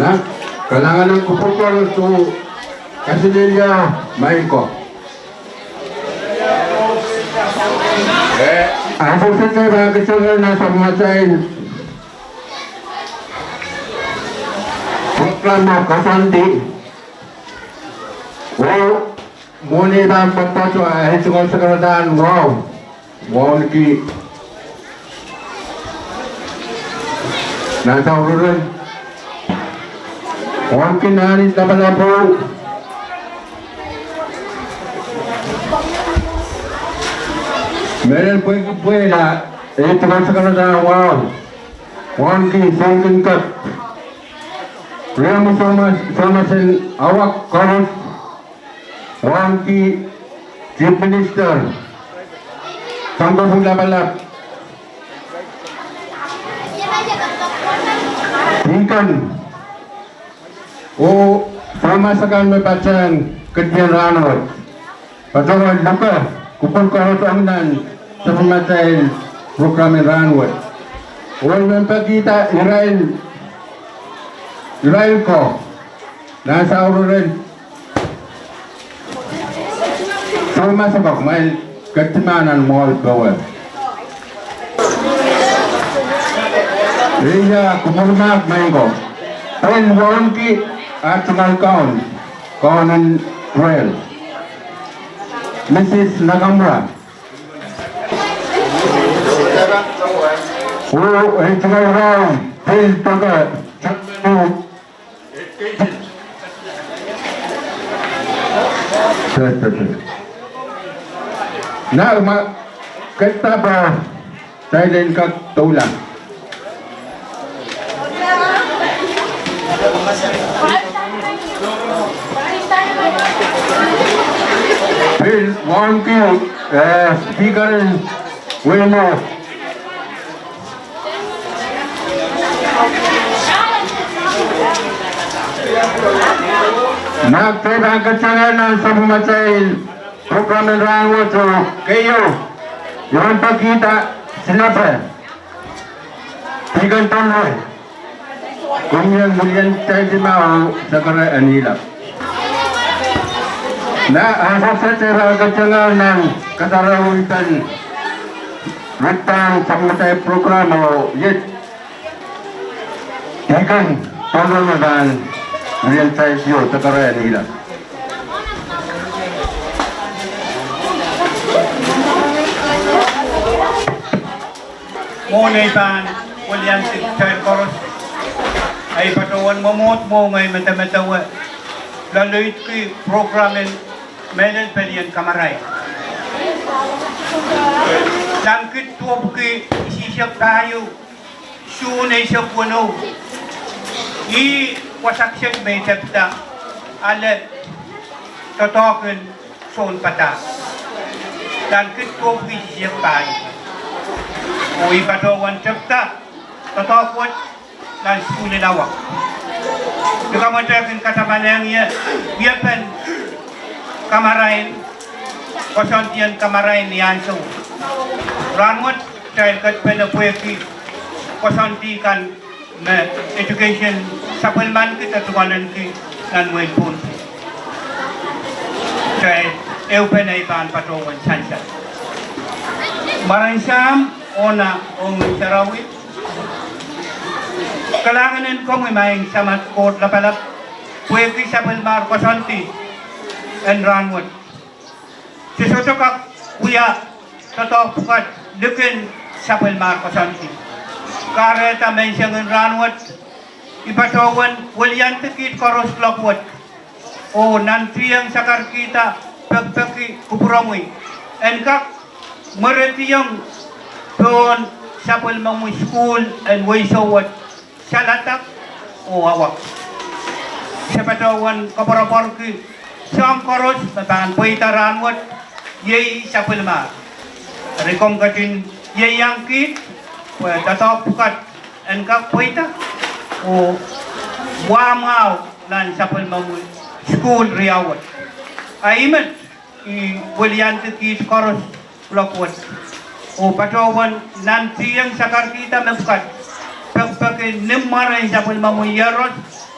Nah, kalangan ng kupukol to Kasilya main ko. Ako sa tayo kasukuhl na sa masain. Proklama kasanti. Muni na pagpasok ay tungkol sa karadaan. Wow niki. Nasa urulan. Huwag kinarit na pala po. Meron po yung puwela. Tungkol sa karadaan. Huwag kisangkin kat. Remo sama sen Awak Koros. Huwag Chief Minister. Sampai pula balap. Ikan. Sama sekali membacakan kejadian ranot. Patohwen buka. Kupon koros amnan. Sepemacain program ranot. Orang memang kita Irail ko. Nasa audepen. Sama sebab main ketimanan mall bawah. Iya, kumurmak main ko. Pen wahn ki tungoal kawan Irail. Mrs. Nagamra. Tungoal pen toga. Nah, kita ba tayo din tulang. Please, wahn ki speaker Wilmo. Nagtibang katsanganan sa pumacain program ng rangot so kayo yung pagkita sinabi tigan tanay kung yung mulyan tayo di mao sa karaan nila na asap sa tibang katsanganan katarawitan ritang sa pumacain program o yet tigan tanay na dan mulyan tayo sa karaan nila. Ngunay pan, walian si Tiahk koros ay patohwen momot mo ngay mata-matawa. Laluit ki programin menen palien kamaray. Langkit tuob ki isisyak tayo, sunay siya puno. I wasaksyak may tepta, alat totokin son pata. Langkit tuob ki isisyak tayo. Ui patohwen tepta, totokwat dan sukuhl Awak. Jika menceritakan kata panjang ia pen kamarain, kosantian kamarain niansu. Ranwat saya kat pen apueki kosantikan na education supplement kita tuanan ki nan wen pun. Saya pen ay pan patohwen sansal. Maransam ona sarawit. Kalanganin ko may samat kot lapalap. Puweki sapal mar kosanti and ranwat. Sisosokak kuya totopukat dukin sapal mar kosanti. Kareta mensyangin ranwat. Ipatohwen walian tekit koros lakwat. O nanti yang sakar kita pagpaki kupuramui. Enkak meretiyang tuon sapal mamu sukuhl and waysawat. Saladak o Awak. Sa patohwen kaparapar ki sang koros matangan puita ranwat yei sapal mar. Rekom katin yei yangkit tatap pukat enkak puita o wamau lan sapal mamu sukuhl riawat. Aimet i walian ki koros lakwat. O patohwen nanti yang sakar kita membukat pagpagin nimaray sapal mamu yaros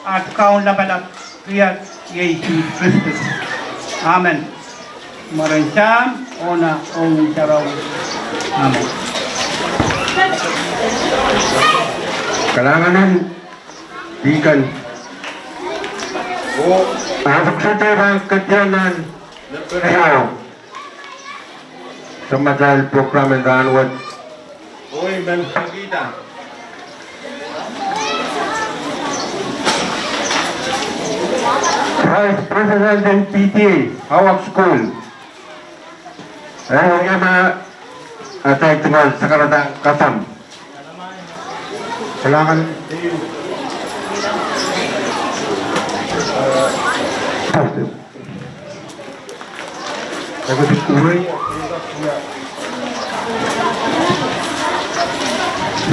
at kaun lapadak tiahk Yesus Kristus. Amen. Marancam ona ong saraw. Amen. Kalanganan Deacon Awak saudara ketianan Irail Sansal program ranwat men kita Vice President ng PTA Awak School yang atay tungoal sa karatang kasam kailangan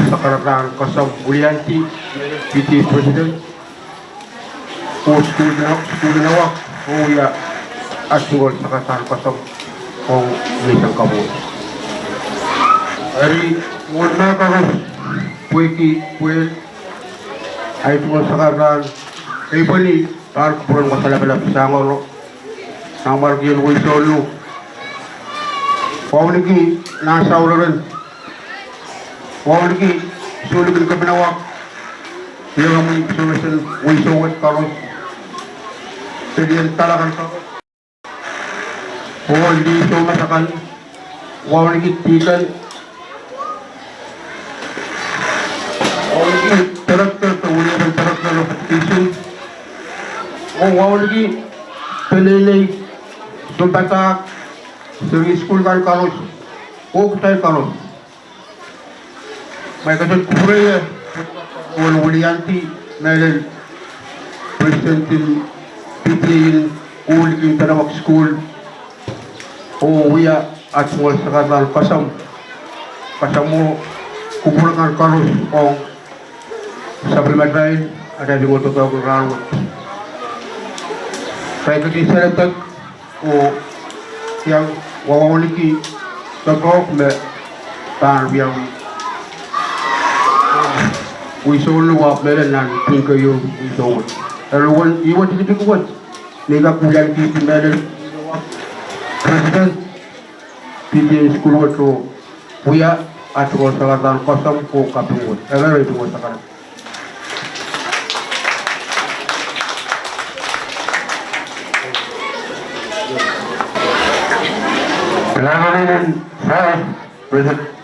sa karatang kasam Bulianti PTA President school na Awak ya at tungoal sa karatang kasam kung isang kabut Ari muna ka Puel ay tungoal sa karatang kay bali para kupuran ko sa labalap sa ngoro ang margiyon ko solo wawaligi nasa ularan wawaligi sulugin ka binawak yung amoy sumasan wisawat karos sediyan talakan ka wawaligi sumasakan wawaligi tikan wawaligi tarakter tawuli ng tarakter ng petition wawaligi pelelay sulbatak seri school kan karos tay karos may kasal kupure walianti nailal president in PTA in Awak school wiya at tungoal sa karatang kasam mo kupure kan karos sa Irail ada di motor tau kurang kaya kasi Saladak yang wawaliki tagaw me par yang wisolo wa meron nan pinkayo wisolo pero iwan hindi ko wat nila kulang kiti meron president PTA school wato kuya at ko sa karatang kasam ko kapungod pero ito ko sa karatang Kalanganan Vice President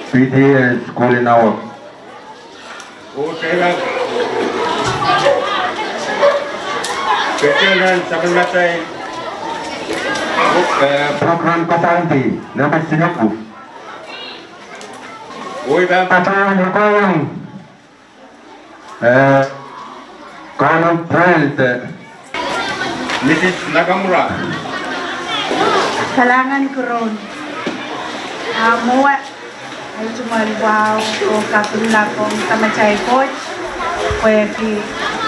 PTA School in Awak. Kailan kailan sa kanatay program kasanti dapat sinapu. Patohwen ko yung Colonel Friend Mrs. Nagamura. Kalangan ko ron. Muwa ay sumalbaw o kapula kong tamachay coach. Pwede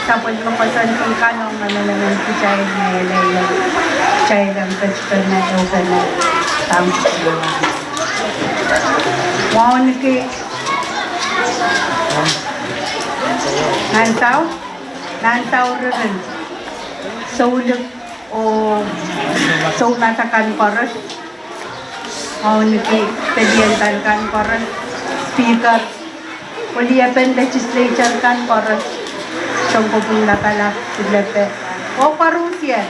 tapos mapasanti ka nung naman si Chay na Irail. Chay lang kastan na yoga na tamang naman. Wow niki. Nantaw rin. Saulog o so natakan koros o niki pediental kan koros speaker audepen legislature kan koros siyong kupula kala sidlepe o parusyan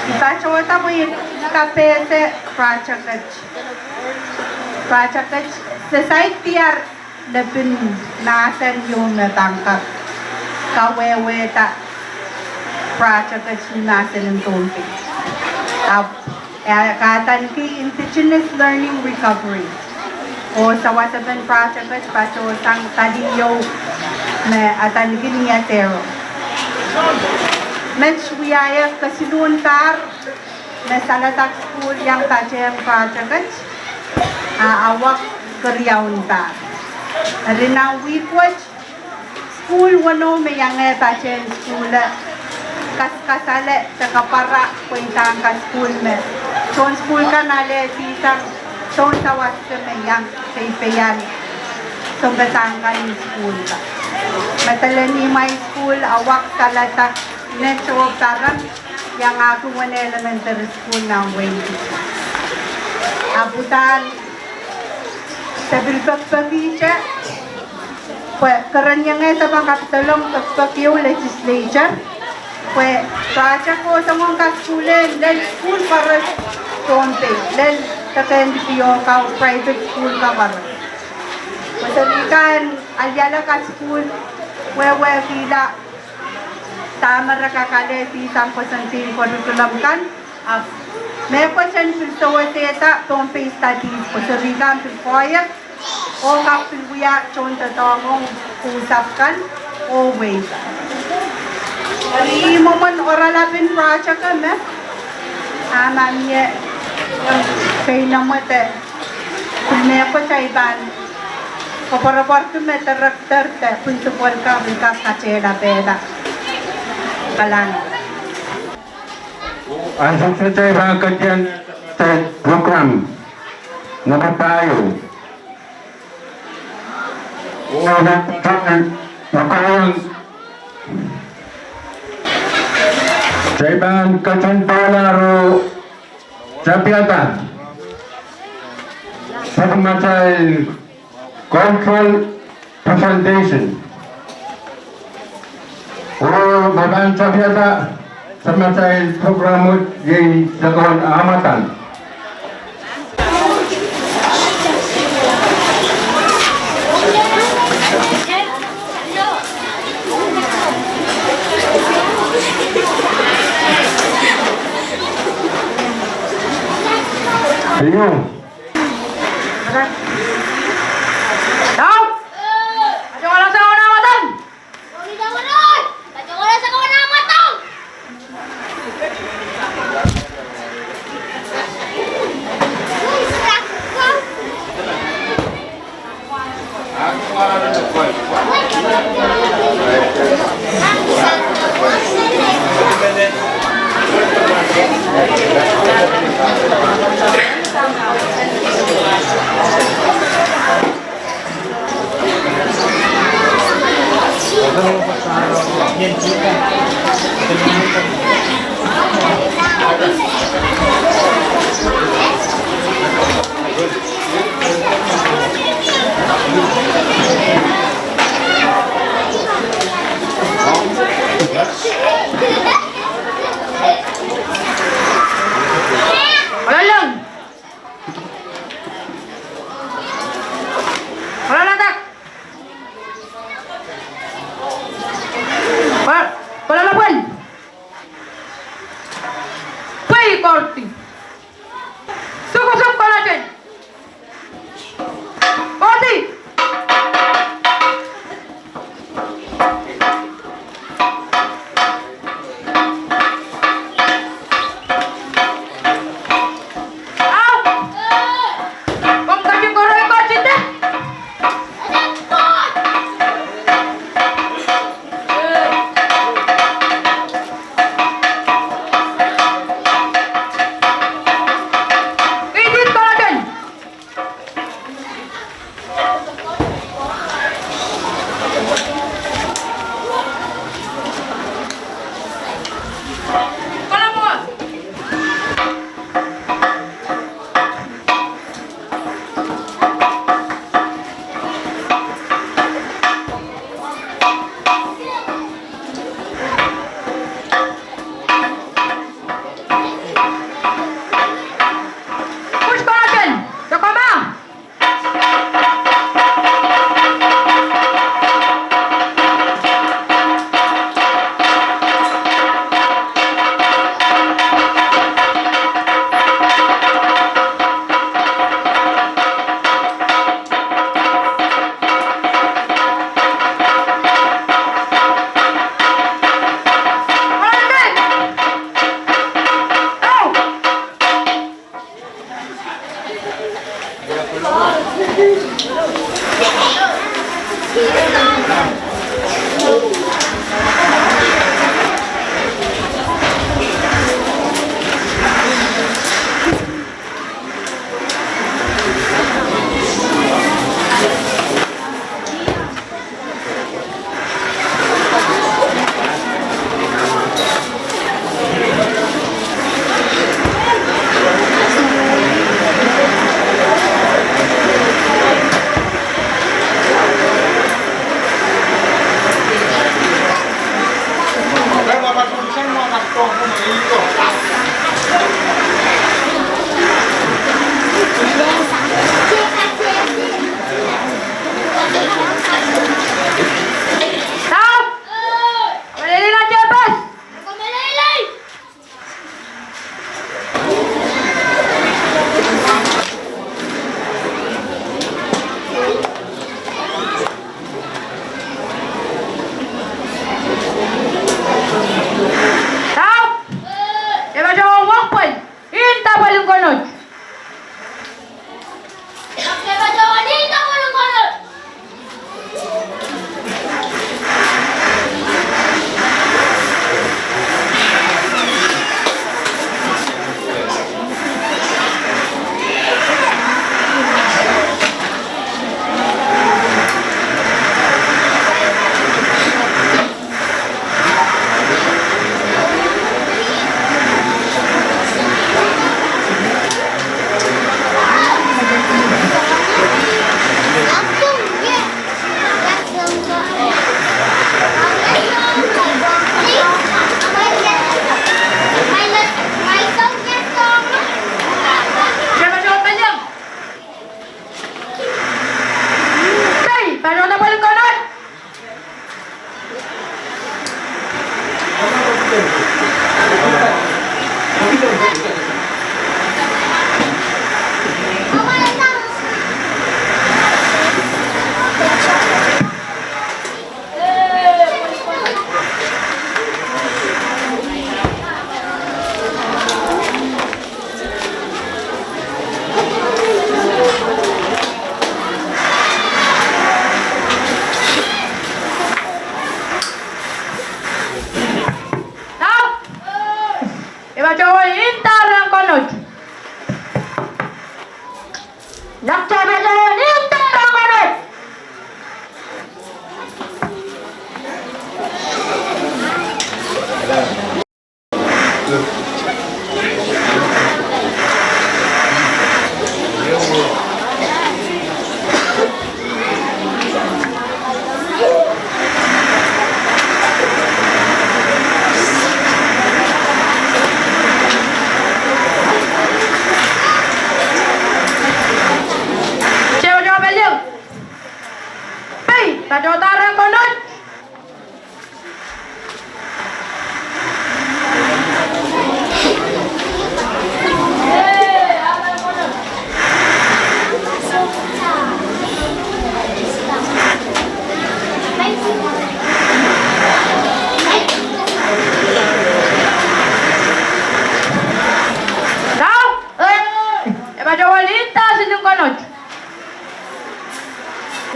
itachota mo yung kapete project sa site tiahk lepin nasan yung natangkap kaweweta project nasa ng tonti. Katan ki indigenous learning recovery. O sa wasaban project paso sang tadiyo na atan ki niya tero. Mensch wiyaya kasiluntar na Saladak school yang tajayang project Awak karyauntar. Rina weekwatch school wano may yang tajayang school kasale sa kapara kwentang school me. So school ka nale sisang so sa was ka mayang kay peyan. So batang ka ni school ka. Matalani my school, Awak, Saladak, Netro, Taran, yang ako one elementary school ng Wayne. Abutan, sa bilpagpagitsa, karanya nga sa mga kapitolong pagpagyo legislature, kaya ko sa mga kaskulen, dahil school para tonte, dahil takendi piyo ka, private school ka para. Masalikan, alyala ka school, wewe kila, tama ra kakale, pisang pasansin curriculum kan, may pasan pilsawaseta, tonte studies, masalikan pilpoyat, o kapilwiya, chonta tawang usap kan, o way ka. Ari mo man oralapin project kami, amamye, kay namate, kulme ko sa iban, kaparapar kami tarakter te, principal ka, bika kachela pera, kalan. Ang susunod sa kanyang program na tayo. Makawang sa ibang kasuntalaro sa piyata sa masay control presentation o mabang sa piyata sa masay programo yung sakon amatan. Ayo. Daw! Ayo wala sa una matan! Hindi na manon! Tayo ko na sa kawana matong!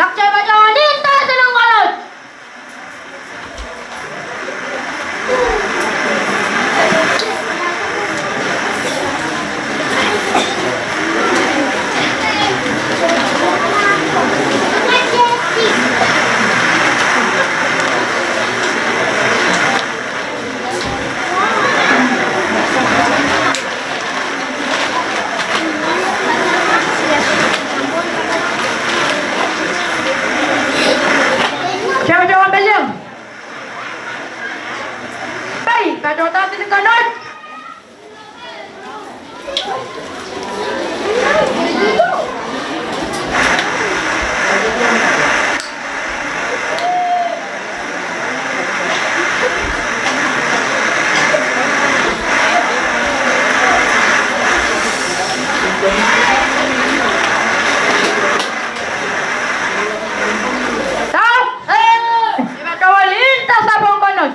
Nakchay patohwen lintas sa nanggalot. Siapa jawab beliau? Baik, kado tak sini kanot. Tahu? Siapa jawab lintas sa buong kanot?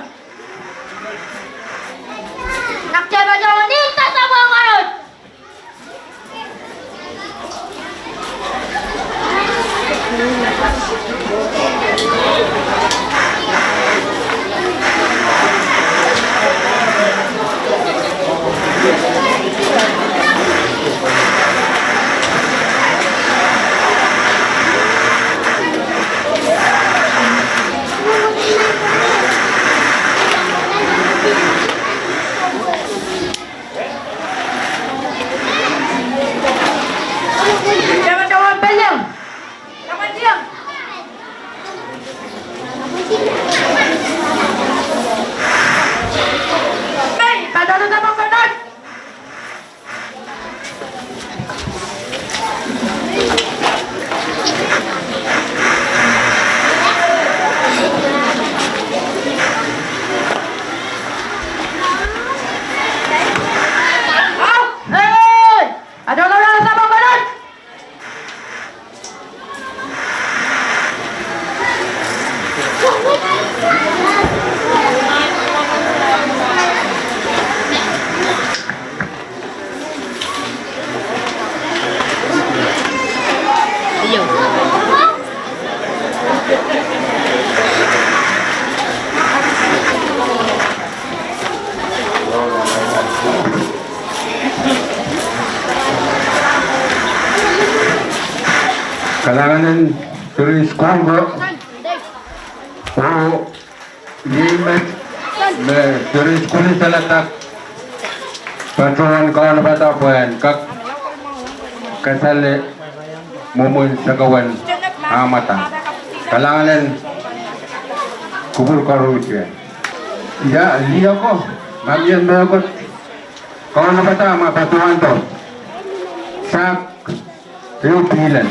Nakchay patohwen lintas sa nanggalot. Siapa jawab beliau? Kapan diam? Baik, kado tak sa buong kanot. Tahu? Kado tak sa buong kanot. Kailangan tulis Kongo o limit tulis kulit Saladak patohwen kawan patohwen kak kasale mumun sagawan amata. Kailangan kubur karutya. Ya, liya ko. Magian mo ko. Kawan patohwen to. Sak pilan.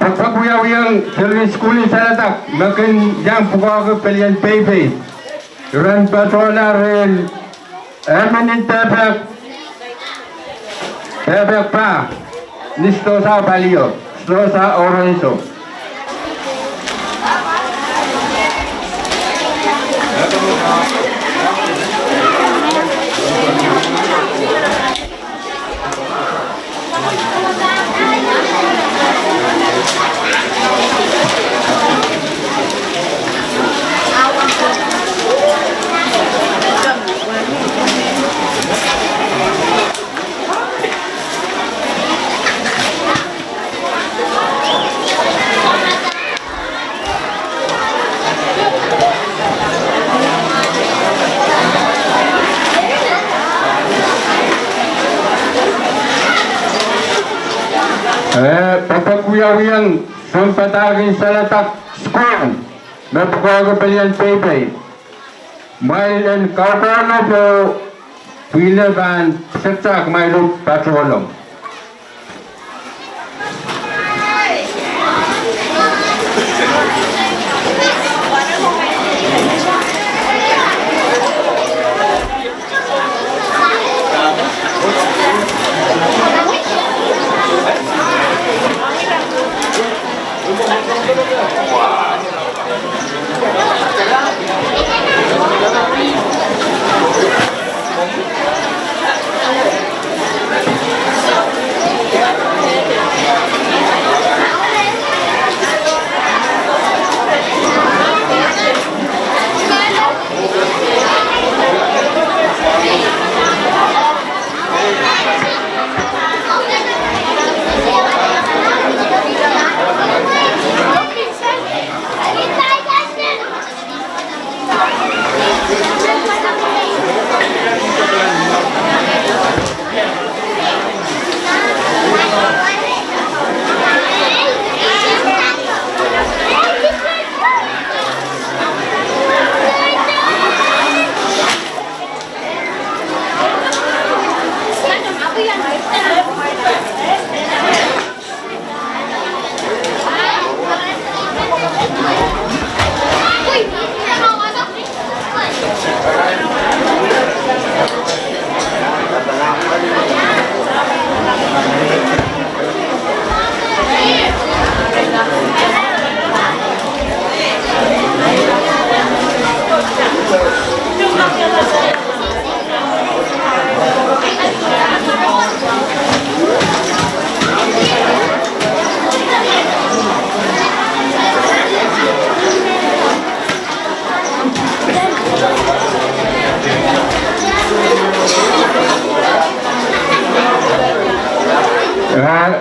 Pagpaguyawiyang serihn sukuhl Saladak makin yang buka ke palien pepe ran patrol arail emenin tiahk pa nisto sa palio sto sa orenso. Pagpaguyawiyang sampatagin Saladak sukuhl na pagkakaw palien pepe. Mail and kaukuno po Pilaban sesak mailu patrolom.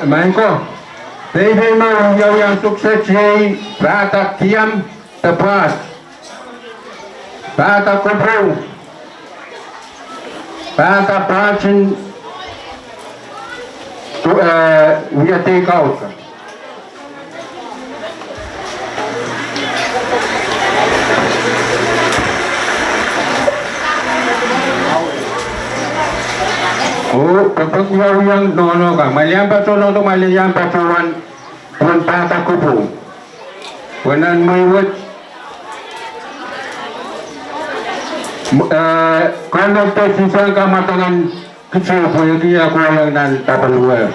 Mainko, baby mau yang sukses si rata kiam tepat, rata kubur, rata pacin tu dia take out. Oh, kapag yang nono ka, malian pa to no malian pa to wan pata kupu. Wanan maiwat kalau to sisa ka matangan kecil po yung kaya ko lang nan tapaluwa.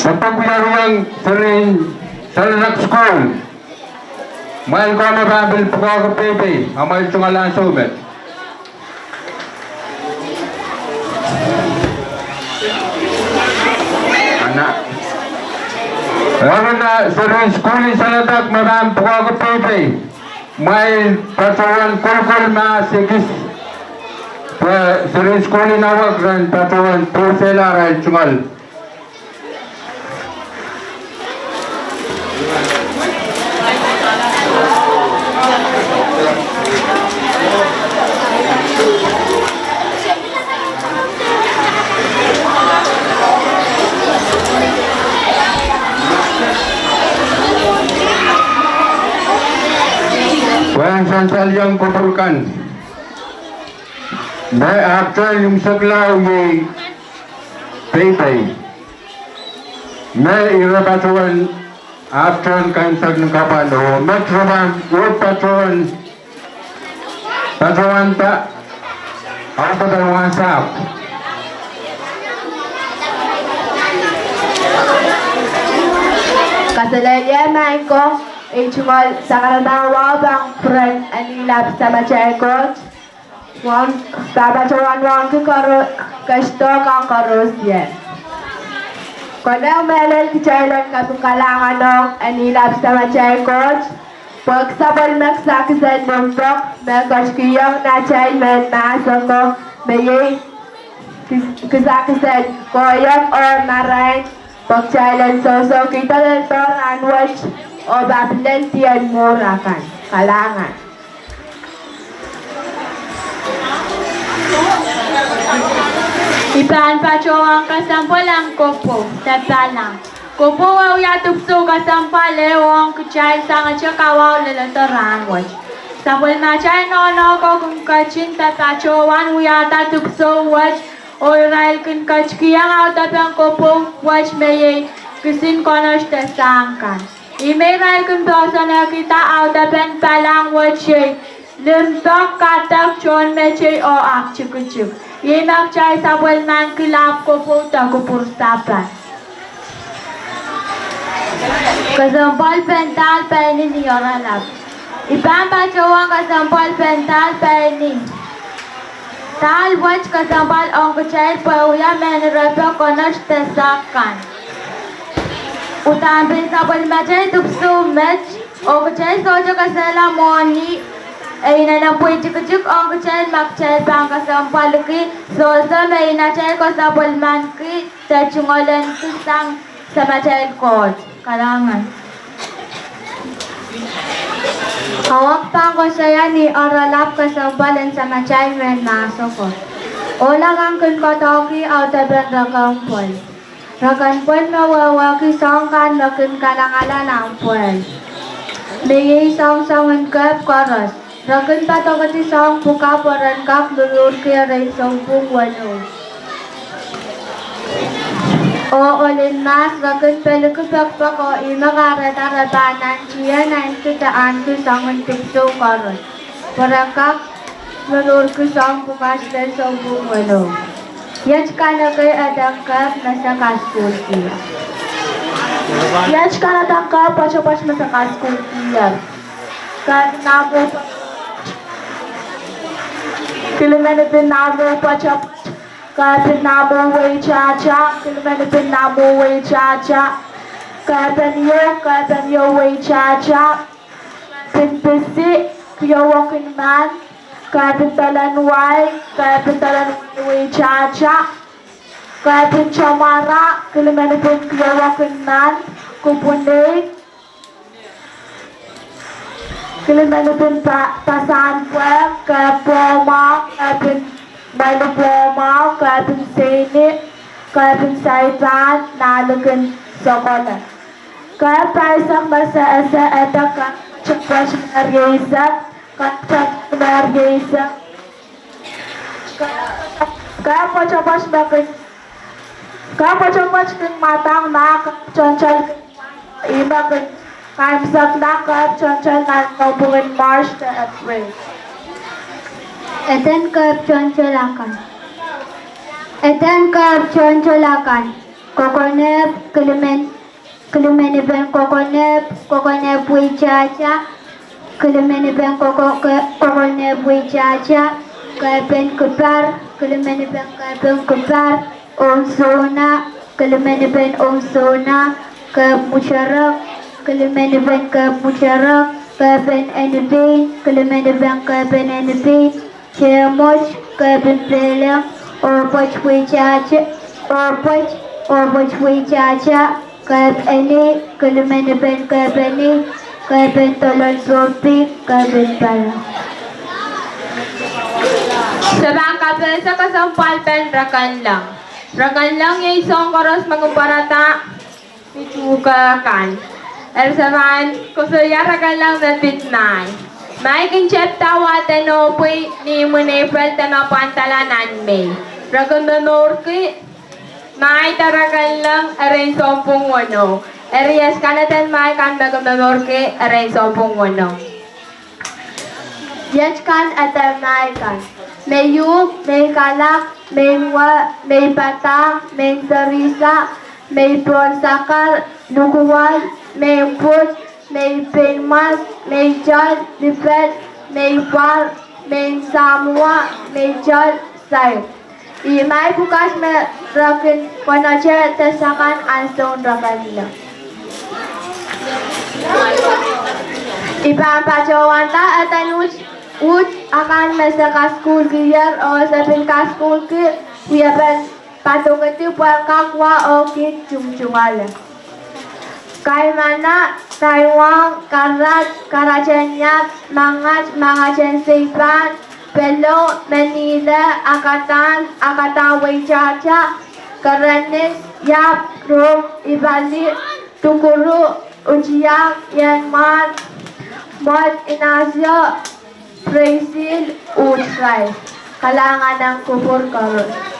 Pagpapilaro serihn Saladak School. Mahal ko honorable Pukaka Pepe, amal tungoal sumet. Anak. Lalu na serihn School in Saladak maram Pukaka Pepe. Mahal patohwen kulkul ma sikis. Serihn School in Awak dan patohwen pusela Irail tungoal. Wahn sansal yang kumpulkan. Baik after yung saglaw yung paypay. May irapatuan after kan sag ng kapano. Metroban, wood patuan ta. Ako pa tayo wasap. Kasale main ko tungoal sa karatang wabang friend anilap sa machekot. Wang babatuan wang kasto kang karusye. Kung melel kicharlan kapungkalangan ng anilap sa machekot. Pagsabal magsakisan ng tok, magkaskiyang na chay men maasong ko mayay kisakisan koyang or marain. Pagchailan soso kita ng toran watch o babilan tiyan murakan, kalangan. Ipan pacoang kasampal ang kopo, tatalang. Kopo waw yatupso kasampal lewang kuchay sangat cakawaw lalataran watch. Sampal machay nono ko kung kachin tatacoan uyata tupso watch. O Irail kun kachkiyang audepen kopo watch mayay kusin konos tesangkan. Ime Irail kun posana kita audepen palang watch limpok katak chon meche o ak chikuchuk. Yemak chay sabwel man kilap kopo takupur sapan. Kasampal pental peni ni oralap. Ipan pacawang kasampal pental peni. Tal watch kasampal ang kuchay pauya menerato konos tesakan. Utampin sabal machay tupso match o kuchay sojo kasala moni ay nanampuy chikuchuk ang kuchay makchay pang kasampal ki sosa may nachay ko sabal man ki tachungolan kisang sa machay kot kalangan. Awak pang ko saya ni oralap kasampalan sa machay men masokot. Ola kang kun kotoki audepen rakampol. Rakampol mawawaki songkan makin kalangalan ang pol. Mayay song songun kep koros. Rakan patokati song buka poran kak lulur kaya rin song pung wano. O olin mas rakan pelukupakpak o imakarata-ratanan siya na inkitaan ko sangun tikso koros. Parakak lulur ko song bukas rin song pung wano. Yach ka na kay adangkap na sa kasukuhl siya. Yach ka na tangkap pasapas na sa kasukuhl siya. Karena kilometer namu pacap kapan namu way caca kilometer namu way caca kapan yo way caca pin pisi piyawakin man, kapitalan wai, kapitalan wai caca, kapit camara, kilimanipin piyawakin man, kupunik, kilimanipin pasanpwem, kapoma, kapit malupoma, kapit sini, kapit saitan, nalukin sokola. Kaya paisang masa-asa ada kan cepat menyerisak, kan cepat menyerisak. Kaya coba sebagai, kaya coba sebagai matang nak concal iba kan kaya sakna kaya concal nak hubungan March ke April. Eden kap concolakan. Eden kap concolakan. Kokonep Kilimanipin kokonep bui caca, Kilimanipin kokonep bui caca, Kaipin kepar, Kilimanipin kaipin kepar, onsona, Kilimanipin onsona, Kap musyarak, Kilimanipin kap musyarak, Kaipin enipin, Kilimanipin kaipin enipin, Ciamoch, Kaipin pelem, Orpoch bui caca, Orpoch bui caca, Kap ini, Kilimanipin kap ini, Kapin tolong sopi, kapin pala. Sabang kapel sa kasampal pen rakan lang. Rakan lang yung isang koros magumparata, itukakan. Saban, kusuya rakan lang na pitnay. May kinchep tawa tanopoy ni munipel tanapantalanan may. Rakan na norki, may tarakan lang arin sompong wano. Arias kanatan may kan bagam na norke arin sompong wano. Yachkan atamnaikan. May yug, may kalak, may wa, may patang, may sarisa, may pronsakal, nukual, may put, may pinmas, may jal, lipet, may par, may samua, may jal, say. Imay bukas may rakin panacer tesakan anson rakan nila. Ipampacawanta atan uj akan masa kasukuhl kiyar o sapin kasukuhl kiyapan patungkati puan kakwa o kit tungoal. Kay mana Taiwan karat karajanyak mangajan sipan Pelo, Manila, Akatan, Waichacha, Karanis, Yap, Rum, Ibali, Tukuru, Ujiyak, Yanman, Mod, Inasyo, Brazil, Usray. Kalangan ng kubur karon.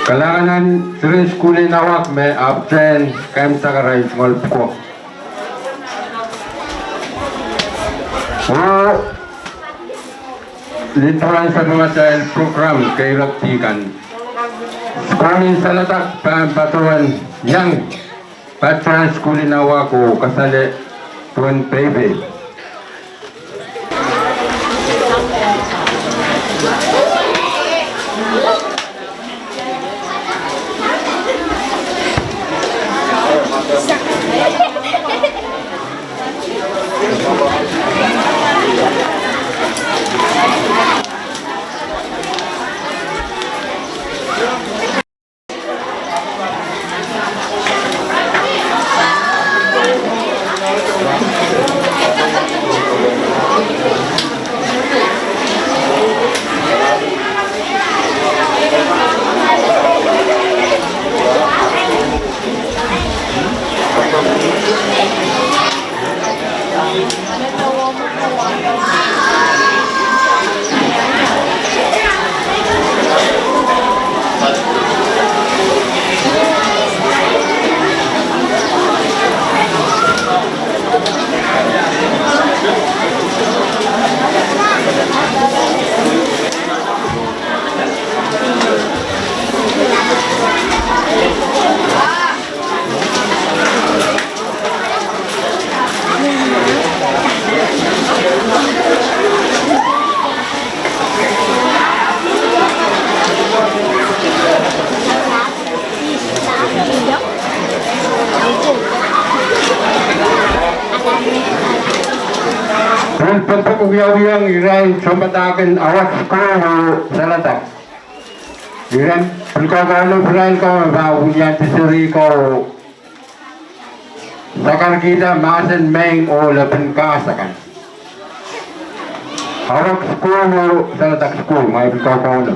Kalanganan serihn sekolah Awak may absen kem sakarai small ko. Lituan sa pemasail program kay raktikan. Sekolah Saladak patohwen yang patran sekolah Awak ko kasale tuan PB. Yung pagpapagyaw-yaw Irail sumbatakan awak sukuhl Saladak. Irail pagkakalo Irail ko mabawuyan sa serihn ko. Sakar kita masan meng o laban kasakan. Awak sukuhl Saladak sukuhl may pagkakalo.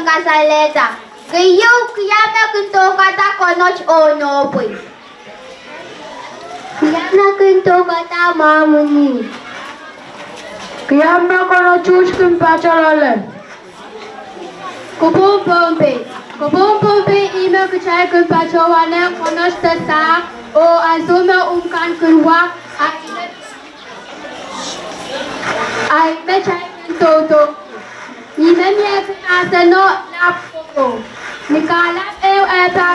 kasale kayo kiyam na kunto kata konoch ono boy. Kiyam na kunto kata mamuni. Kiyam na kono chuch kun pachalale. Kupum pompe ime kuchay kun pachawane konoch tasa o azume umkan kunwa ay me chay kun toto. Ime miye pinasano lapoko. Nikalap ew epa.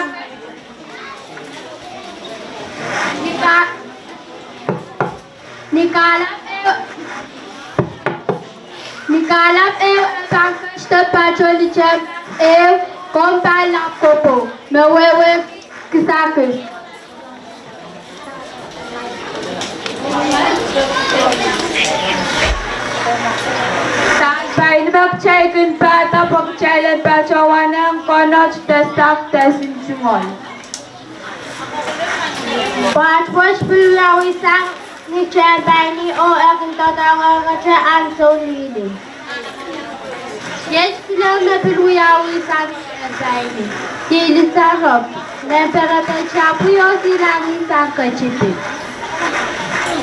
Nikalap ew epa kashta pacholichem ew kompa lapopo. Mewewe kisakus. Sampai nabagchay kun pata pagchaylan pachawanang konoch testak tesin sumol. Patwes pulawisang ni Chebani o aking tatangan ka siya ang solili. Yes, lang na piluyawisang Chebani. Dili sarap, na peratan siya puyo sinangin sa kachipin.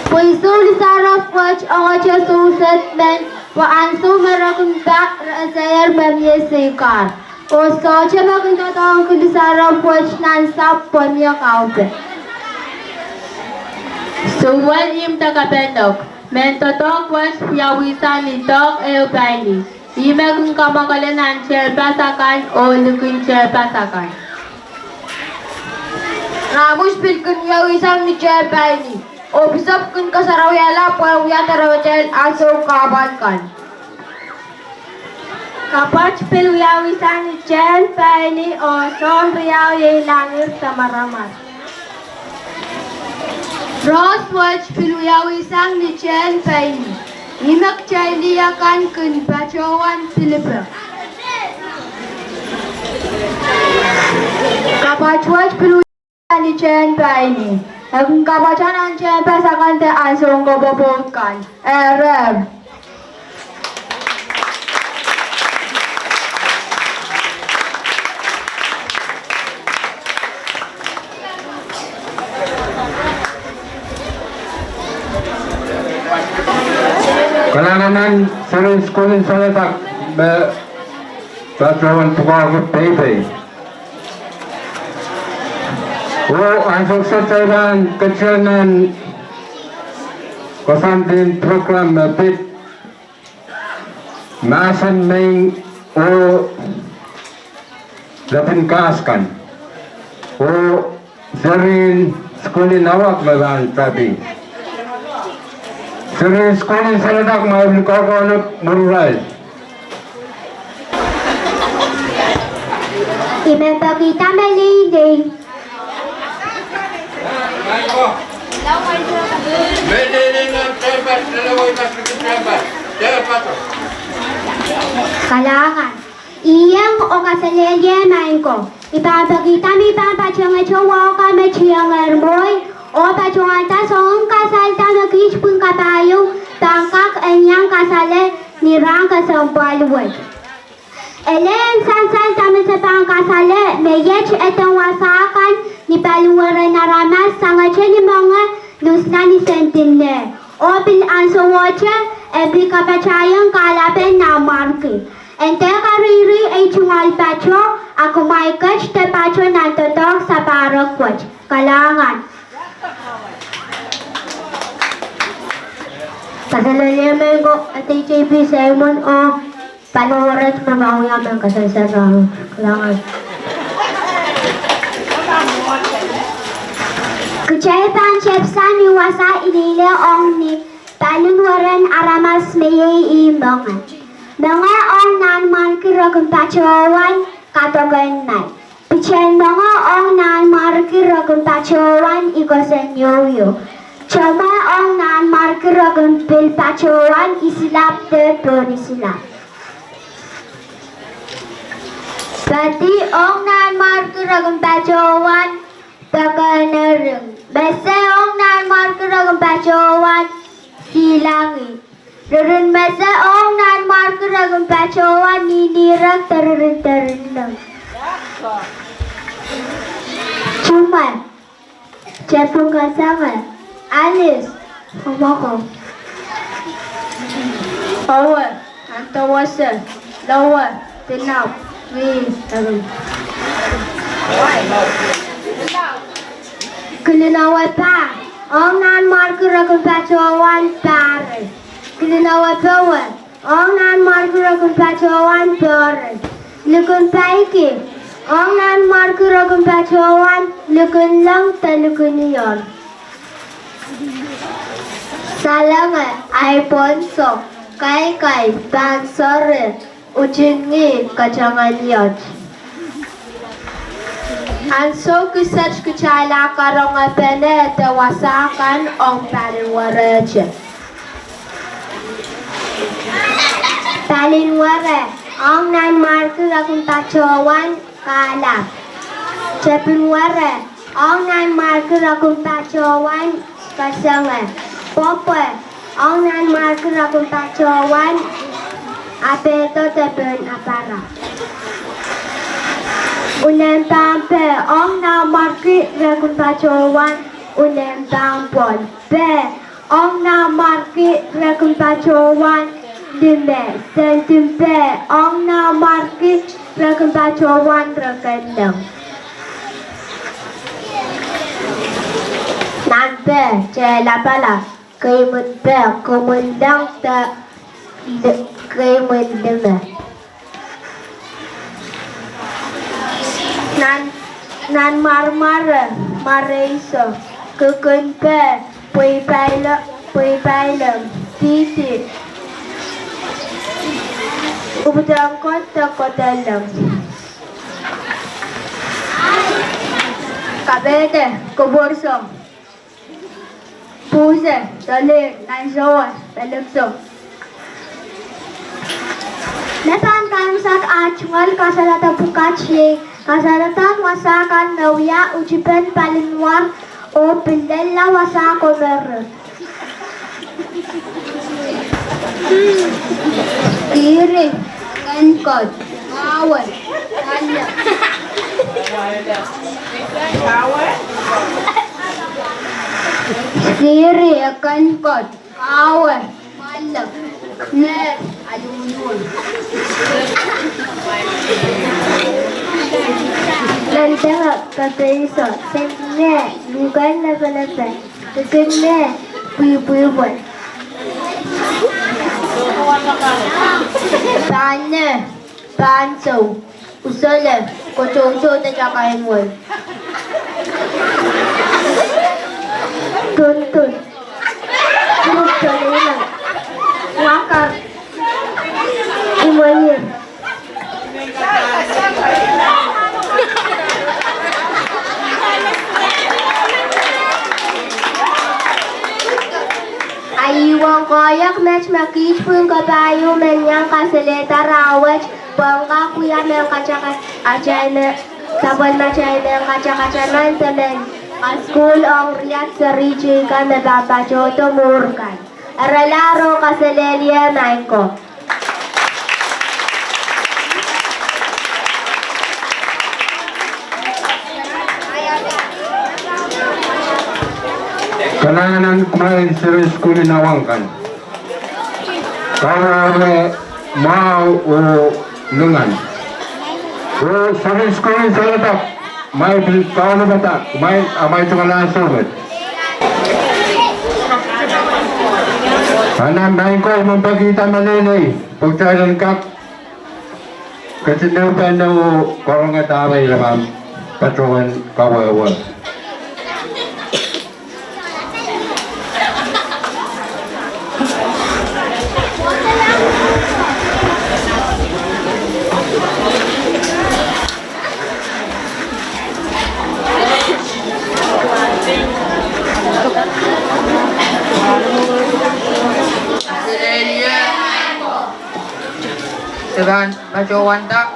Puisul sarap wach ang siya susat men wa anso merakong bak rasayar memyesikar. O socha making tatangan ko di sarap wach nan sap pamya kaupe. Suwal im takapendok, mentotok was yawisan nitok eupani. Imekung kamakalanan cherpasakan o lukun cherpasakan. Ramus pilkun yawisan ni cherpani. O bisap kun kasarawyala parawya tarawachel aso kabankan. Kapach pilyawisan ni cherpani o son riyaw langir sa maramat. Roswatch piluyawisang ni Chen Paini. Imak chayliyakan kun pachowan Philippa. Kapachwatch piluyawisang ni Chen Paini. Ang kapachanan Chen Pasakan te asong kababokan. Ereb. Kalanganan serihn sukuhl Saladak patohwen tungoal baby. O asok sataran kecilnan kasantin program bit masan main o dapat kaskan o serihn sukuhl Awak wahn tadi. Serihn sukuhl Saladak maupun kau Irail. Ipapakita malilin. Kailangan. Iyang o kasale main ko. Ipapakita mi pampasyang chowa ka machiyang ermoy. O pacuan ta song kasal ta nakich pun kapayo tangkak anyang kasale nirang kasampalwet. Elen sansal ta sa pang kasale meyech etong wasakan ni paluwaran na ramas sangache ni mga lusna ni sentine. O pil anso wache ebri kapachayang kalapen na marki. Ente kariri ay tungoal pacho ako may kach te pacho nantotok sa parakwach. Kalangan. Kasalaman ko at HAP Simon o panawarat mamahuya ng kasansal kailangan. Kuchay pan chepsan iwasa ilile ong ni panunwaran aramas meyay imbongan. Mga ong nanman kiragong pachawan katogan nai. Pichen mga ong nanman kiragong pachawan ikosan yoyo. Chama ong nan markiragun pil pachuan isilap te ponisilap. Pati ong nan markiragun pachuan paganaring. Bese ong nan markiragun pachuan silangi. Rurun bese ong nan markiragun pachuan ninirag tarin lang. Cuma cepung kasama. Alice, kumoko. Forward, antawasa, lower, tinaw, Kulinawa pa, ong nan markuragun pachuan pare. Kulinawa pawan, ong nan markuragun pachuan pare. Lukun paiki, ong nan markuragun pachuan, lukun lang talukun yon. Salanga Alfonso Kai Bansore Ujingi Kacanganyot Anso kusach kuchala karong pene te wasakan ong palinwarache Palinware Ong nan marku akong tachowan kalap Chepinware Ông nan markera kumpacowan kasale. Popo. Ông nan markera kumpacowan apeto teben apara. Unem tampe. Ông nan markera kumpacowan unem tampon. Pe. Ông nan markera kumpacowan dime sentimpe. Ông nan markera kumpacowan rekendang. Nampe, cela pala, kaimun pe, kumundang ta, kaimun deme. Nan maraiso, kukun pe, pui pailem, titi. Ubudang kota lem. Kabete, kubursong. Puse, dalir, nansoan, pelukso. Netan kamsak achual kasalata pukachi, kasalatan wasakan nauya ujipen palinwar o pindella wasako mer. Kiri, kankot, awal, kanya. Siri akan kot, awal, malam, ner, alunul. Lantang kapaiso, sentne, lugan na palapay, kagane, buibuiwan. Pane, panso, usole, kocoso na kakainwan. Tuntun, tuntun, wakar, imanir. Ayuang koyak match makis pun kabayo menyang kasaleta rawat bangka kuya mel kacakat ajay me sabon macay mel kacakacan man temen kasukuhl ang riyak serihn ka nababajo tumurkan aralaro kasalelia naiko. Kanangan kumain serihn inawangkan. Kalau mau lengan. Serihn saladak. May kalau bata, may amay tungoal sobat. Anam nain ko mempakita malilay. Pagcalan kap. Kasi nupan na korong ataway lamang patohwen kawawa. Serihn, patohwen tak,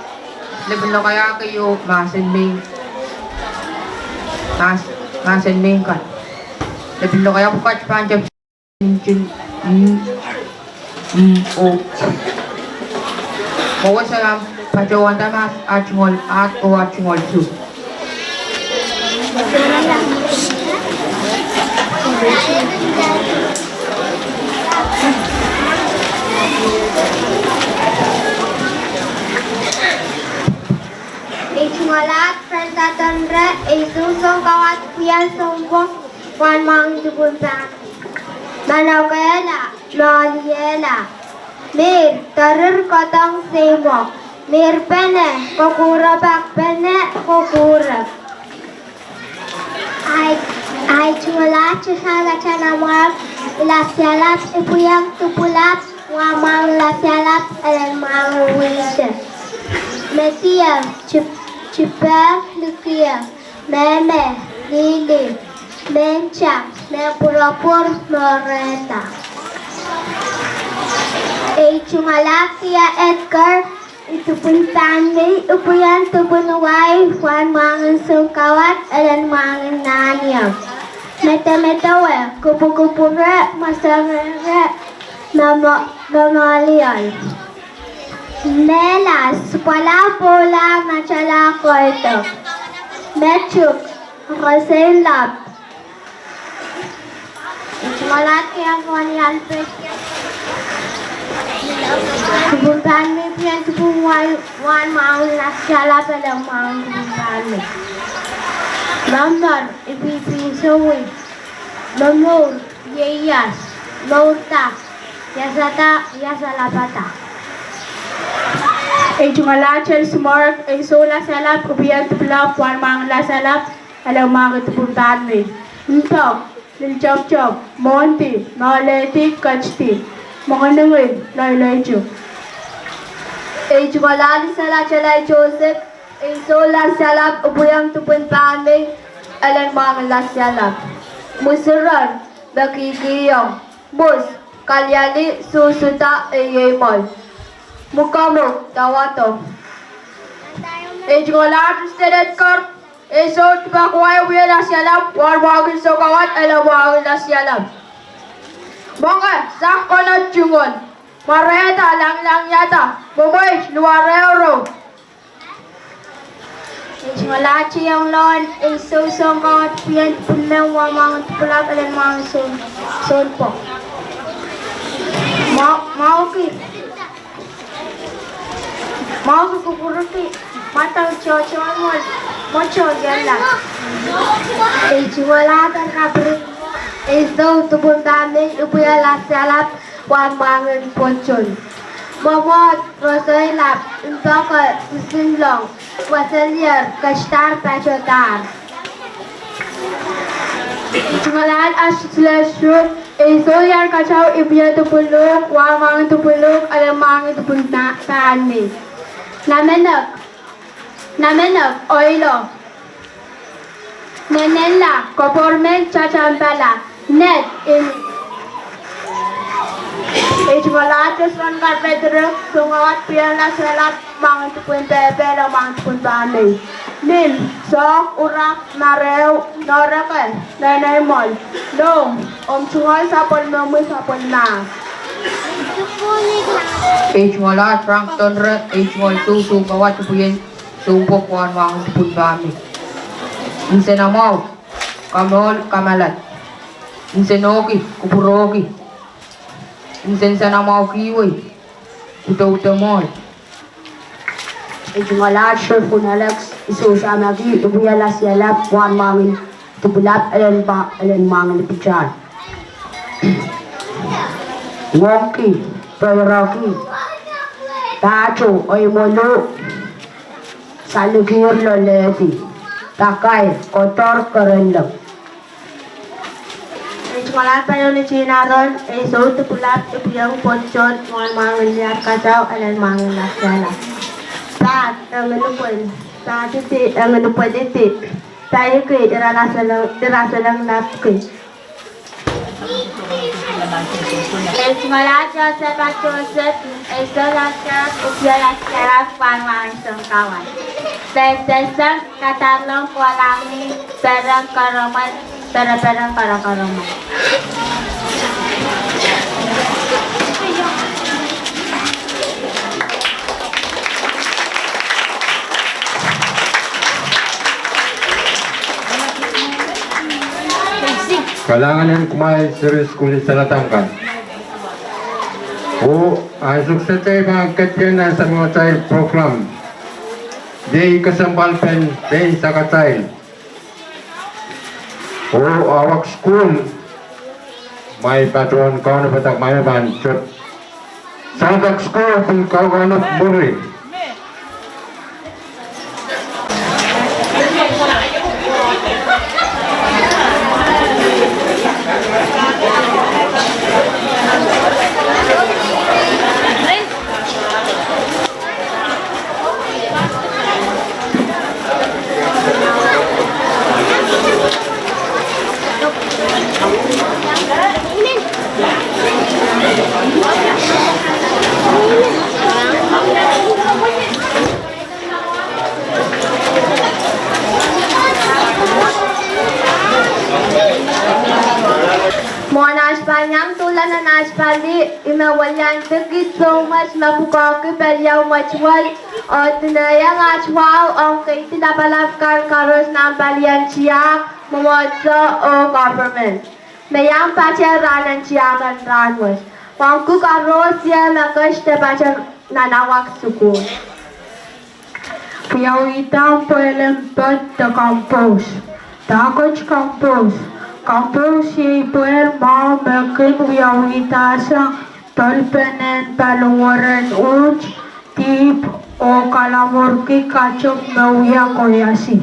lebih lo kaya kayo masenming kan. Lebih lo kaya bukat panjang Bawa salam patohwen tak mas achungol at o achungol tu. Ichmalat Prantatandra Isusong kawat piyan sombong wan mang jubuntan. Manawkela, Maliela, Mir tarir kotong semok, Mir pene, kokurabak pene, kokurab. Ay chmalat chasala chanamar, Lasialap ipuyang tupulap, wamang lasialap alamang wisha. Mesia, Chipper, Lucia, Meme, Lili, Mencha, Mepurapur, Moreta. Chungalakia Edgar, Itu pun tandai upuyan tu pun wai wan mangan sungkawat alan mangan nanya. Meta we kupu re masare mamalian. Nelas pala pola macala koito. Mechuk raselap. Malat yang kalian pikir. Kebutuhan mimpian sebuah wan mau nasyala pada mau kebutuhan. Nomor ipi sewit, nomor yeyas, lota, yasalapata. Ejungalachel smart, sola salap, ubiyan tuplap, wan mang la salap, alam mga kebutuhan ni. Untuk, lilchop, monti, naleti, kachti. Mga nangin, laylay jo. Ejungalali sala chalay Joseph, sola salap, ubuyang tupun paming, alan mga lasalap. Musuran, nakikiyong, bus, kalyali, susuta, eyemol. Mukamok, tawato. Ejungalali stedet kar, esot pakway uya lasalap, warwagin sokawat, alan mga lasalap. Mga sakko na tsungon, mareta lang yata, bumoy luar euro. Malachi yang lawan isusong kawat piyan pulang wamang pulak alan mga son po. Mau kukuruti matang chochon mocho yalla. Ejwalatan kabri Isdaw tubong daming upuyala salap wan mangan pochon. Momot rosoilap intaka sinlong wasalyar kashtar pachotar. Ejungalan aslasyon, solyar kachaw ibiya tupulong, wan mangan tupulong, alam mga tupuntaan ni. Namenak, oilo. Nenela, kopormen chachampala, net in Ejwalates wan karpedro, sungawat piala selap, mangan tupun pepela, mangan tupun pamay. Nim, sok, urak, narew, norakel, nenay mol, dong, tungoal sapol memoy sapol na. Ejungalat Frank Tonre, ejungal susu kawat tupuyen, sumpok wan wang tupun paming. Insen amaw, kamol, kamalat. Insen oki, kupuroki. Insen sanamaw kiwi, uta-utamol. Ejungalat sherfun Alex, isusamagi, ubuyala siyalap, wan mangin, tupulap, alan mangin pichar. Wonki, Peraki, Tacho, Oimolo, Salukir Loleti. Takay, kotor, karenlap. Ejungalan pa yun ni Chinaron, so tupulap, ipiyang ponchon, mga niyar kasaw, alan mga nasyala. Pat, ang anupon, tatiti, ang anupon iti, tayo kay, irasa lang napkin. Ejungalan Joseph at Joseph, sola salap, upiyala salap, wan mangan sungkawat. Desesang katarlong kualangi perang karoman perang karoman. Kalangan kumay serihn sa latangkan. Ang sukses ay magkatyan na sa mga child program. Di kasampalpen, di sa katay. Awak school. May patron kau na patak may bansot. Saladak school kung kau kanap buri. Kinawalan tagit so much mapukaki belyaw machwal o tinayang achwaw ang kay tinapalapkar karos ng palien tiahk mamodso o government. Mayang pacharanan tiahkan ranwas. Wangku karos ya makash te pachar nanawak sukuhl. Piyawitang puelempad ta compose. Dakoch compose. Compose yay puel mau mekin piyawita tolpenen paluwaran uj tip o kalamurki kachop mauya koyasi.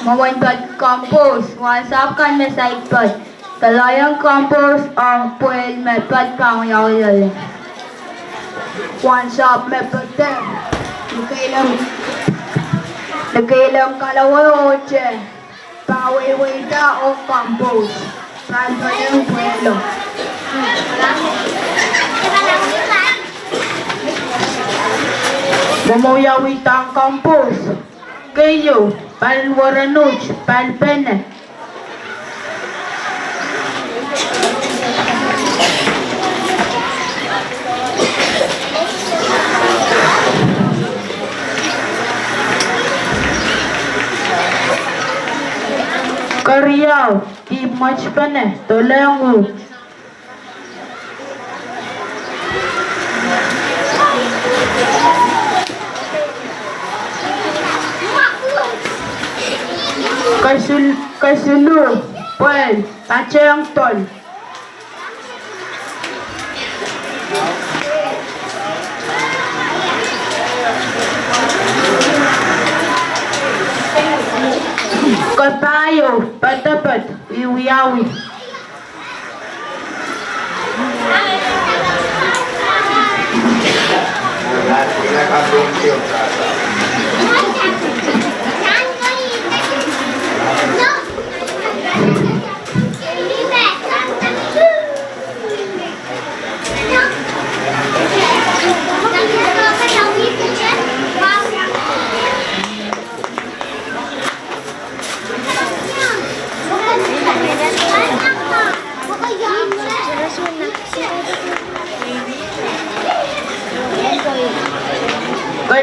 Mawanpad compose, wasap kan mesaipad. Talayang compose ang puel mepad pangyawalala. Wasap mepad Nagkailang kalaway oche. Pawiwita o compose. Pranpalang puelo. Mamuyawitang compose. Kayo, palwaranuj, palpene. Kariyaw, di much pene, tolengu. Kasulu, puel, pachang tol. Kapayo, patapat, wiwiyawi.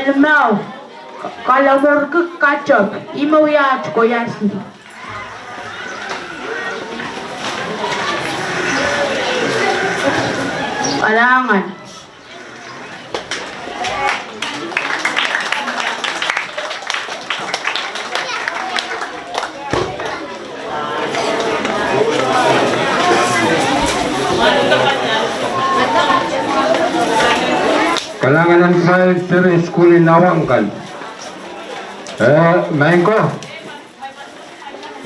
Kalmaw, kalamor ke kacop, imawiyat koyasi. Kalangan. Kalangan saya serihn school in Awak kan. Main ko.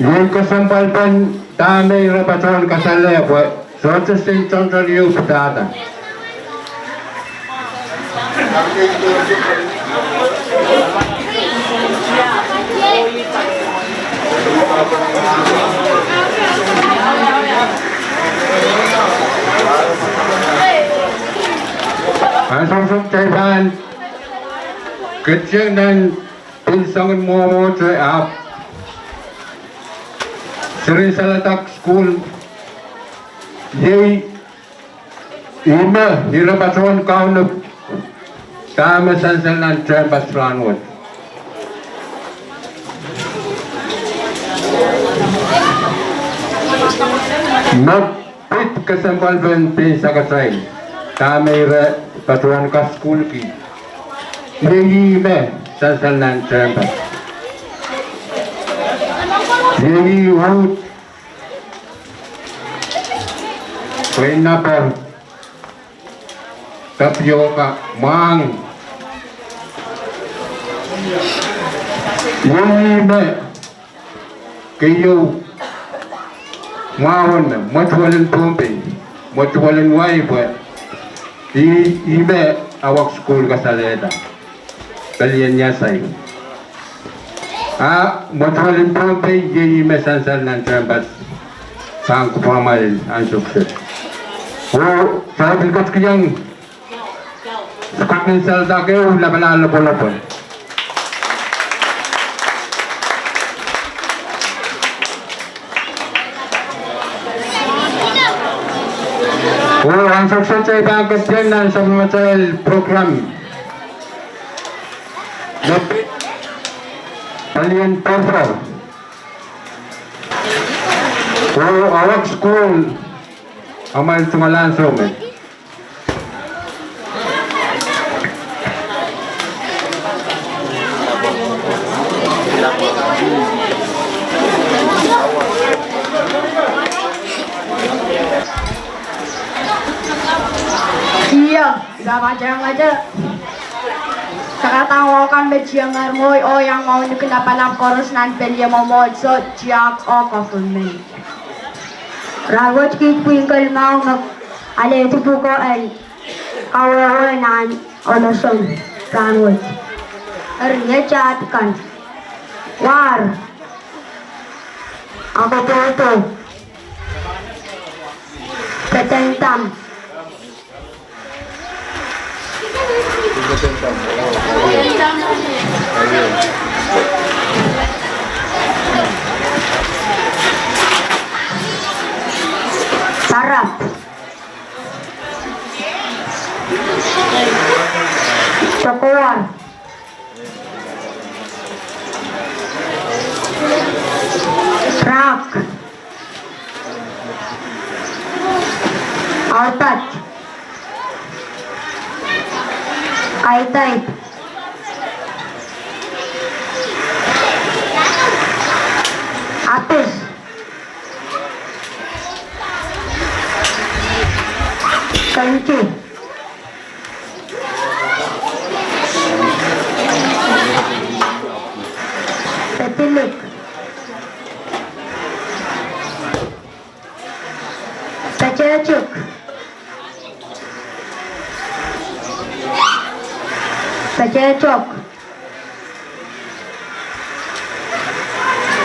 Yung kasampalpan tanay rapatan kasale po. Suatu sentang teriu pedada. Asam cairan kecil dan pinsangan mau up. Serihn Saladak school Yay ima hirapatan kaunuk kama sansal nan trembas ranwat. Mapit kasampalban pinsa kasay kama ira patuan kasukuhl ki. Yay ima sansal nan trembas. Yay wood pineapple, tapioca, mang. Yime, kayo, mawan, matwalan pumpi, matwalan wife, ibe awak school kasale, palien niya say. Matwalan pumpi, yime sansal ng trembas, sang kupamal ang sukses. Oh, saya berkat kejang sekarang Saladak itu lapan. Oh, ang sukses sa ibang kapyanan sa material program. Lapit. Palien Pafra. Awak school. Amal Tumalanso. Iya, gak aja. Sakatawakan med siyang armoy o yang mau nakinapalang koros nan pelya momod so tiahk o patohwen. Rawat kit twinkle mau mag aleti puko ay kawawanan onosom ranwat. Arnya chat kan. War. Ako po. Petentam. Sarap. Sukuhl. Rak. Audepen. Tyahk. Atis. Kanci. Petilik. Kececuk. Kececok.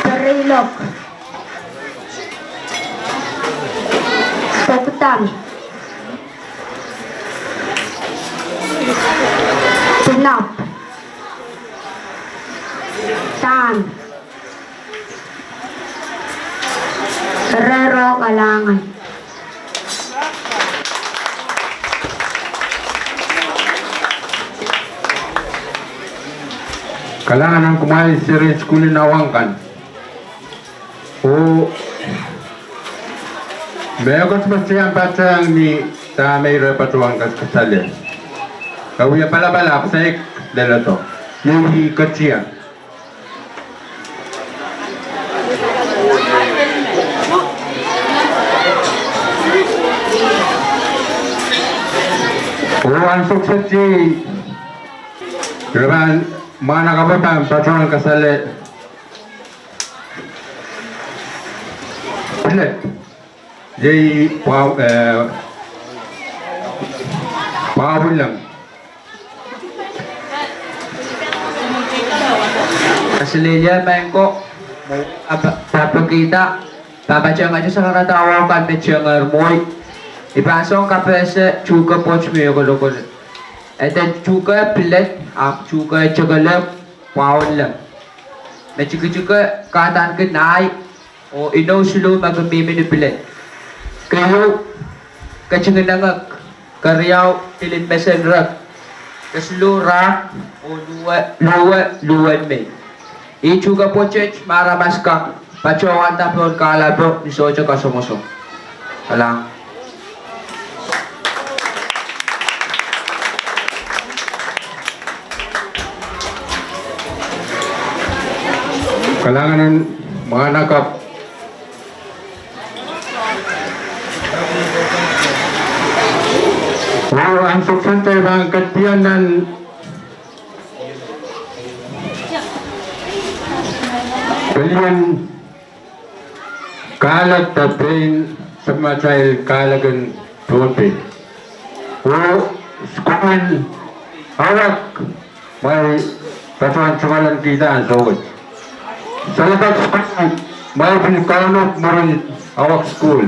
Kerilok. Poktan. Sinap. Tan. Rero kalangan. Kalangan ang kumain serihn school nawangkan. Mayroon pa siyang batang ni sa may repatuang kasale. Kawya pala sa dalato. Yung katsiyan. Ang sukses si mana kabatang patuang kasale. Pilih. Jadi pawulang. Kasale bangko papakita papadyang aja sa karatawakan med siyang armoy. Ipasok kapese chuka poch mo yung and then chuka pilet chuka chagalap pawulang. Na chuka katan ke nai o ino sulu magmiminipilit. Kayo kachinganangak karyaw tilin mesenrak kaslura o luwan me. Ichuga po church maramas ka pachokan tapon kalabro ni socho kasomoso. Alang. Kalangan ng mga nakap. Ang sukses sa ibang kapyanan palien kalag tapin sa material kalagan tunti. Sukuhl Awak may patuan kita ang sawit. Saladak school may pinagkanok mo rin Awak school.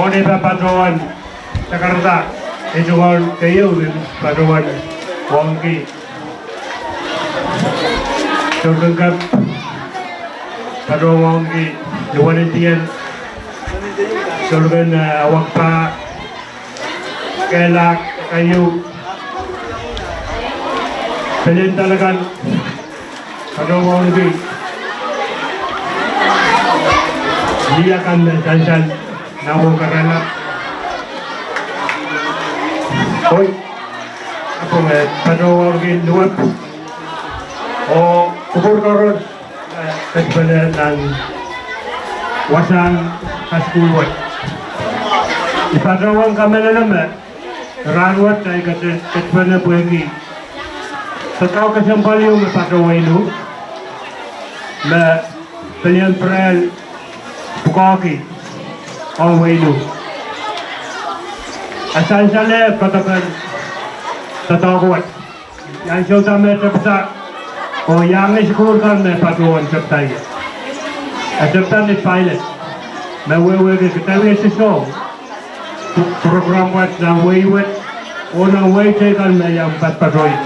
audepen patohwen Jakarta tungoal kayo patohwen wangki terdengar patohwen wangki duwanitian terdengar awak pa kelak kayu palien talagan patohwen wangki dia akan sansal nawo karena Hoy, ako may panawagin luwag o kubur karon kasbala ng wasan kasukuhl. Ipadrawang kami na naman, ranwat ay kasbala buwagi. Sa tao kasampal yung ipadraway no, na palien prel bukaki ang way no. Sansal patohwen tatawat yang siya may tapsa o yang sukuhl kan may patohwen sabtay sabtan ni pilot may wewe kitawi sa show program wat na wewe o na wewe kan may yang patohwen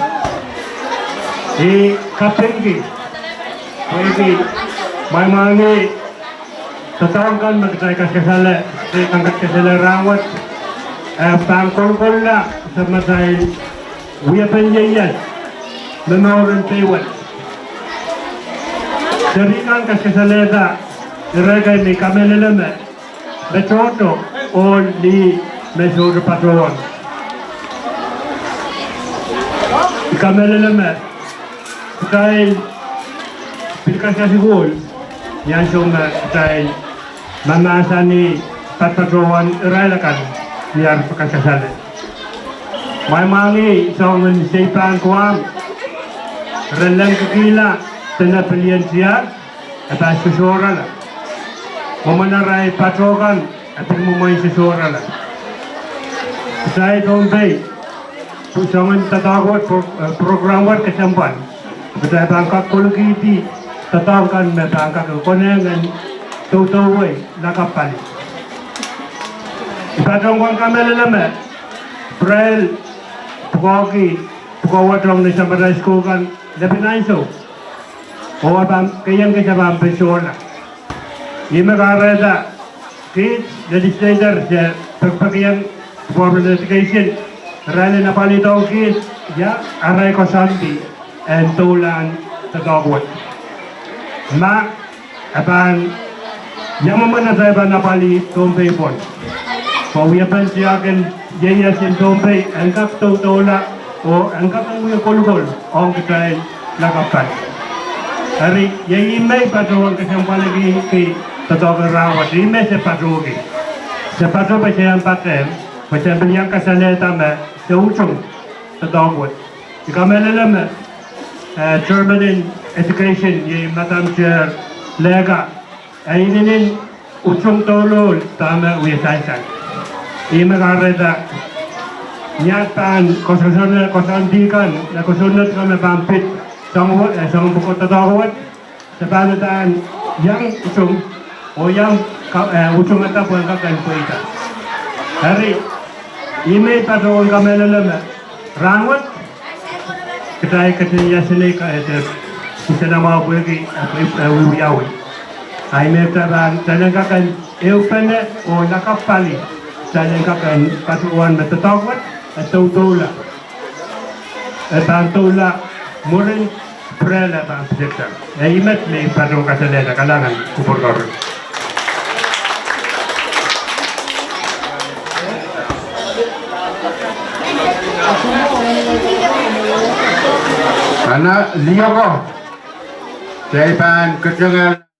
kapenggi wewe may mangi tatawag kan magtay kasale angkat kasale rawat pangkol na sa matay uya panjayan memauran pewan serihn kasalada iragay ni kameleleme betoto o ni mesur patohwen kameleleme dahil kasukuhl yan siyang dahil mamasa ni patohwen Irail kan biar kasale. May mangi isang sipan kuam relang kekila tena palien tiahk at susura la. Mamanaray patohwen at mumay susura la. Sa Bombay, pusangan tatawat program wat kasampan. Betul bangkak kolokiti tatawkan me bangkak konengan totoway nakapali. Ipatongkong kami naman, Irail, Pukawaki, Pukawatong na sa Maray School kan, Lapinaiso. O abang, kayang kasabang pensiola. Imagarada, kids, legislator, sa pagpagayang formal education, Irail na palitong kids, ya, aray ko sambi, and tulan sa dogwat. Ma, abang, yaman na sa iba na pali, tumpay po. Pawiyapan siya akin yaya sin Bombay angkap tola o angkap ang mga kolokol ang kita lakapan. Hari yaya may patohwen kasampal lagi kay tatawag rawat imay sa patohwen. Sa patohwen pa siya ang patem, pa siya bilyang kasale tama sa uchong tatawag. Ikamay naman German in education yung matam siya lega ay ininin uchong tolol tama wiyasasan. Imagarada nyatan kosandikan na kusunod kami pampit sang bukod tatawat sa panataan yang usong o yang usong at po ang kakan po ita. Hari, imay patohwen kami nalang rangot katay kataya silay ka isa na mga buwagi wiwiyawi. Ay may talang kakan eupene o nakapali Saling kakan patohwen matatawat at tawtola. At ang tola murin prela ang projekta. Ay imat may patohwen kasale na kalangan kupur karon. Karena liya ko sa ipan katungal